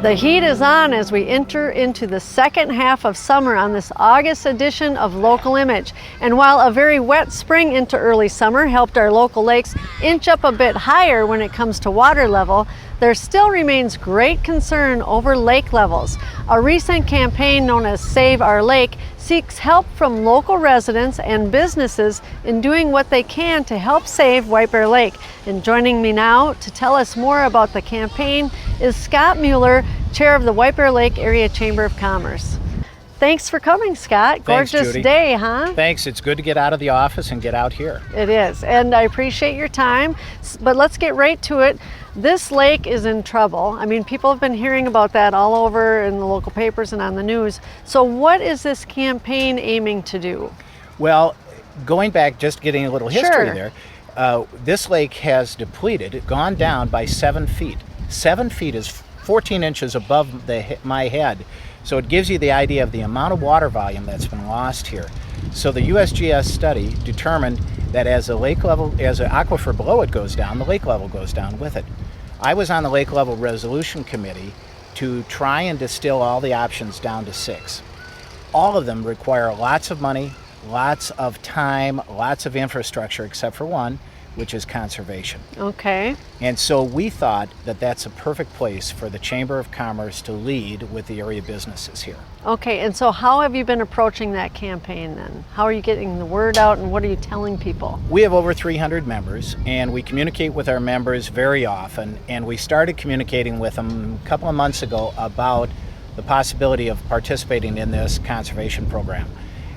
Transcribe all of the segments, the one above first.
The heat is on as we enter into the second half of summer on this August edition of Local Image. And while a very wet spring into early summer helped our local lakes inch up a bit higher when it comes to water level, there still remains great concern over lake levels. A recent campaign known as Save Our Lake seeks help from local residents and businesses in doing what they can to help save White Bear Lake. And joining me now to tell us more about the campaign is Scott Mueller, chair of the White Bear Lake Area Chamber of Commerce. Thanks for coming, Scott. Thanks, Gorgeous Judy. day, huh? Thanks. It's good to get out of the office and get out here. It is, and I appreciate your time. But let's get right to it. This lake is in trouble. I mean, people have been hearing about that all over in the local papers and on the news. So what is this campaign aiming to do? Well, going back, just getting a little history Sure. there, this lake has depleted, gone down by 7 feet. 7 feet is 14 inches above my head. So it gives you the idea of the amount of water volume that's been lost here. So the USGS study determined that as the lake level, as the aquifer below it goes down, the lake level goes down with it. I was on the Lake Level Resolution Committee to try and distill all the options down to 6. All of them require lots of money, lots of time, lots of infrastructure, except for one, which is conservation. Okay. And so we thought that that's a perfect place for the Chamber of Commerce to lead with the area businesses here. Okay, and so how have you been approaching that campaign then? How are you getting the word out and what are you telling people? We have over 300 members and we communicate with our members very often, and we started communicating with them a couple of months ago about the possibility of participating in this conservation program.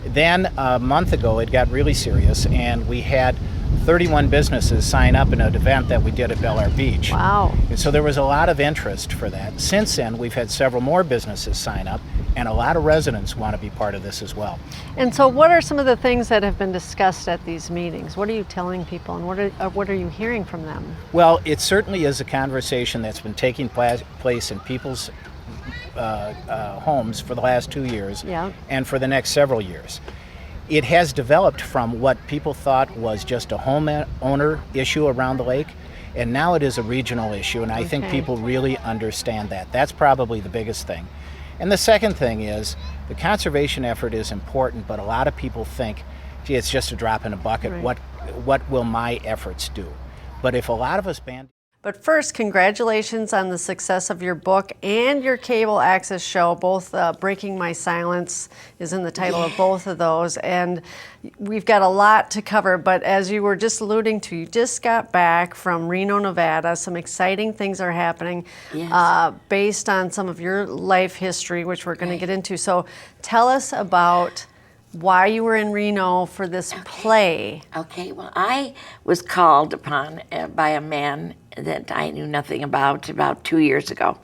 Then a month ago it got really serious and we had 31 businesses sign up in an event that we did at Bel Air Beach. Wow. And so there was a lot of interest for that. Since then, we've had several more businesses sign up, and a lot of residents want to be part of this as well. And so what are some of the things that have been discussed at these meetings? What are you telling people and what are you hearing from them? Well, it certainly is a conversation that's been taking place in people's homes for the last 2 years, Yeah. and for the next several years. It has developed from what people thought was just a homeowner issue around the lake, and now it is a regional issue, and I think Okay. people really understand that. That's probably the biggest thing. And the second thing is, the conservation effort is important, but a lot of people think, gee, it's just a drop in a bucket. Right. What will my efforts do? But if a lot of us band... But first, congratulations on the success of your book and your cable access show. Both Breaking My Silence is in the title of both of those. And we've got a lot to cover, but as you were just alluding to, you just got back from Reno, Nevada. Some exciting things are happening based on some of your life history, which we're going to get into. So tell us about why you were in Reno for this play. Okay, well, I was called upon by a man that I knew nothing about 2 years ago.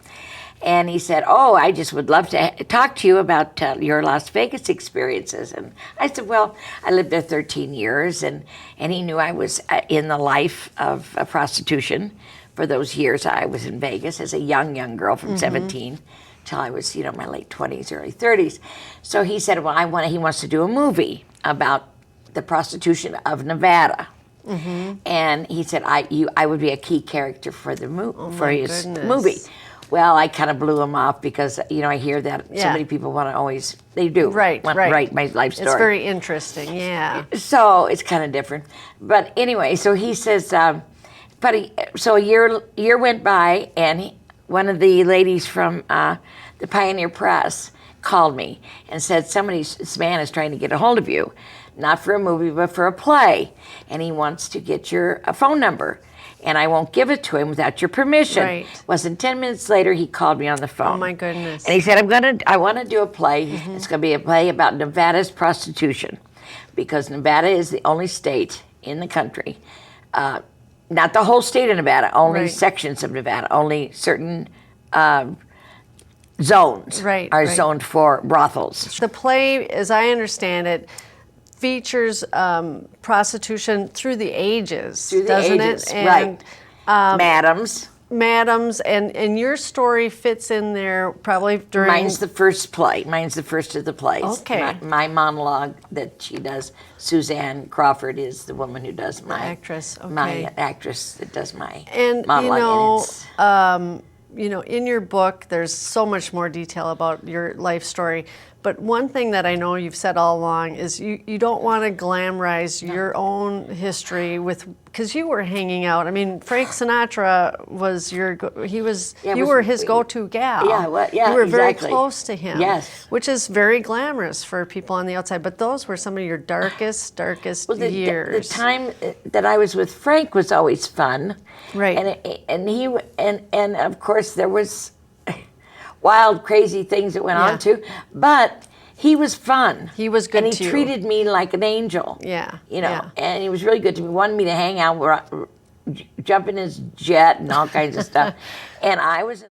And he said, oh, I just would love to talk to you about your Las Vegas experiences. And I said, well, I lived there 13 years, and he knew I was in the life of prostitution for those years. I was in Vegas as a young girl from 17 till I was, my late 20s, early 30s. So he said, well, he wants to do a movie about the prostitution of Nevada. And he said, I would be a key character for the his movie. Well, I kind of blew him off because, I hear that so many people want to always, they do, want to write my life story. It's very interesting, yeah. So it's kind of different. But anyway, so he says, so a year went by, and one of the ladies from the Pioneer Press called me and said, this man is trying to get a hold of you, not for a movie, but for a play, and he wants to get your phone number, and I won't give it to him without your permission. Right. Wasn't 10 minutes later, he called me on the phone. Oh my goodness. And he said, I want to do a play. It's going to be a play about Nevada's prostitution, because Nevada is the only state in the country, not the whole state of Nevada, only sections of Nevada, only certain zones are zoned for brothels. The play, as I understand it, features prostitution through the ages, doesn't it? And, madams, and your story fits in there probably during... Mine's the first play. Mine's the first of the plays. Okay. My monologue that she does, Suzanne Crawford is the woman who does my... actress, okay. My actress that does my and, monologue. you know, in your book, there's so much more detail about your life story. But one thing that I know you've said all along is you don't want to glamorize your own history because you were hanging out. I mean, Frank Sinatra was you were his go-to gal. Yeah, well, yeah, you were very exactly. close to him. Yes. Which is very glamorous for people on the outside. But those were some of your darkest years. The time that I was with Frank was always fun. Right. And of course there was wild, crazy things that went on too. But he was fun. He was good and to he you. treated me like an angel. Yeah. You know, and he was really good to me. Wanted me to hang out, jump in his jet and all kinds of stuff. And I was.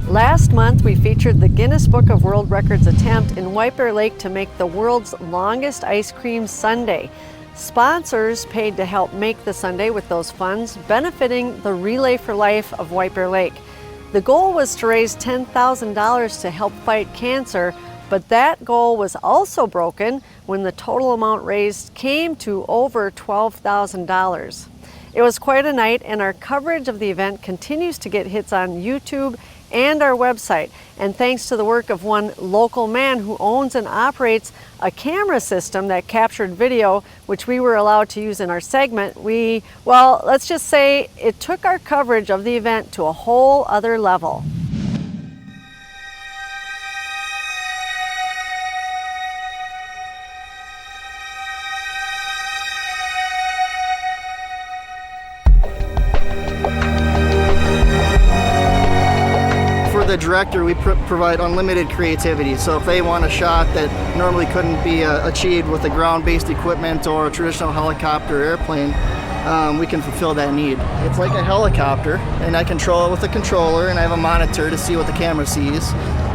Last month, we featured the Guinness Book of World Records attempt in White Bear Lake to make the world's longest ice cream sundae. Sponsors paid to help make the sundae with those funds, benefiting the Relay for Life of White Bear Lake. The goal was to raise $10,000 to help fight cancer, but that goal was also broken when the total amount raised came to over $12,000. It was quite a night, and our coverage of the event continues to get hits on YouTube and our website. And thanks to the work of one local man who owns and operates a camera system that captured video, which we were allowed to use in our segment, let's just say it took our coverage of the event to a whole other level. The director, we provide unlimited creativity. So if they want a shot that normally couldn't be achieved with a ground-based equipment or a traditional helicopter or airplane, we can fulfill that need. It's like a helicopter, and I control it with a controller, and I have a monitor to see what the camera sees.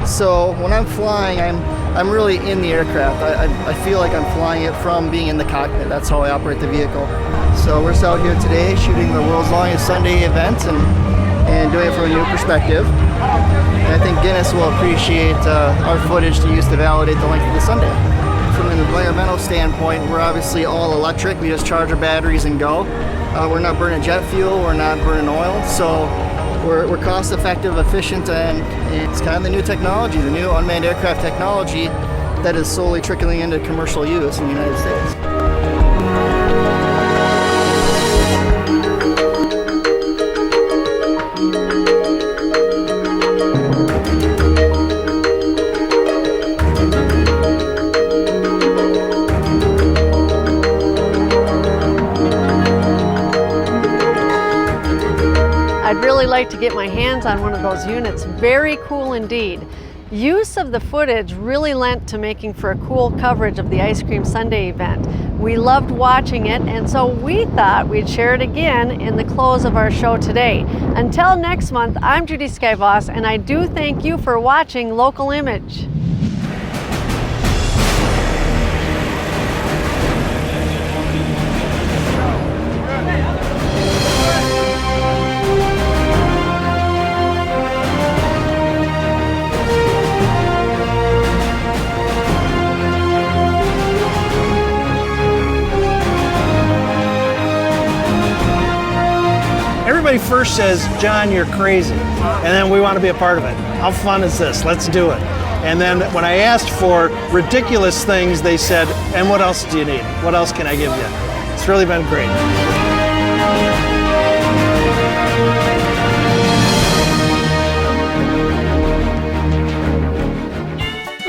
So when I'm flying, I'm really in the aircraft. I feel like I'm flying it from being in the cockpit. That's how I operate the vehicle. So we're just out here today shooting the world's longest sundae event and doing it from a new perspective. And I think Guinness will appreciate our footage to use to validate the length of the sundae. From an environmental standpoint, we're obviously all electric. We just charge our batteries and go. We're not burning jet fuel, we're not burning oil, so we're cost effective, efficient, and it's kind of the new technology, the new unmanned aircraft technology that is slowly trickling into commercial use in the United States. I'd really like to get my hands on one of those units. Very cool indeed. Use of the footage really lent to making for a cool coverage of the Ice Cream Sundae event. We loved watching it, and so we thought we'd share it again in the close of our show today. Until next month, I'm Judy Skyvoss, and I do thank you for watching Local Image. Everybody first says, John, you're crazy. And then we want to be a part of it. How fun is this? Let's do it. And then when I asked for ridiculous things, they said, and what else do you need? What else can I give you? It's really been great.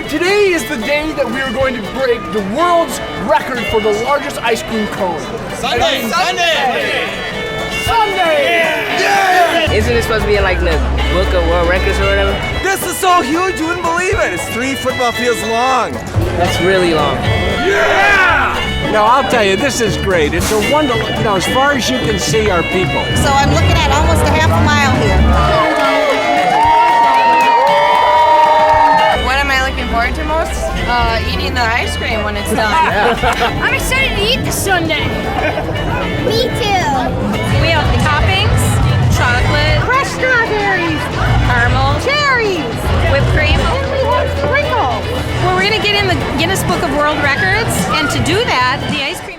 Today is the day that we are going to break the world's record for the largest ice cream cone. Sunday! Yeah! Isn't it supposed to be in like the book of world records or whatever? This is so huge, you wouldn't believe it. It's 3 football fields long. That's really long. Yeah! No, I'll tell you, this is great. It's a wonder, as far as you can see our people. So I'm looking at almost a half a mile here. What am I looking forward to most? Eating the ice cream when it's done. I'm excited to eat the sundae. Me too. We have toppings, chocolate, Crushed strawberries, caramel, cherries, whipped cream. and we have sprinkles. Well, we're going to get in the Guinness Book of World Records, and to do that, the ice cream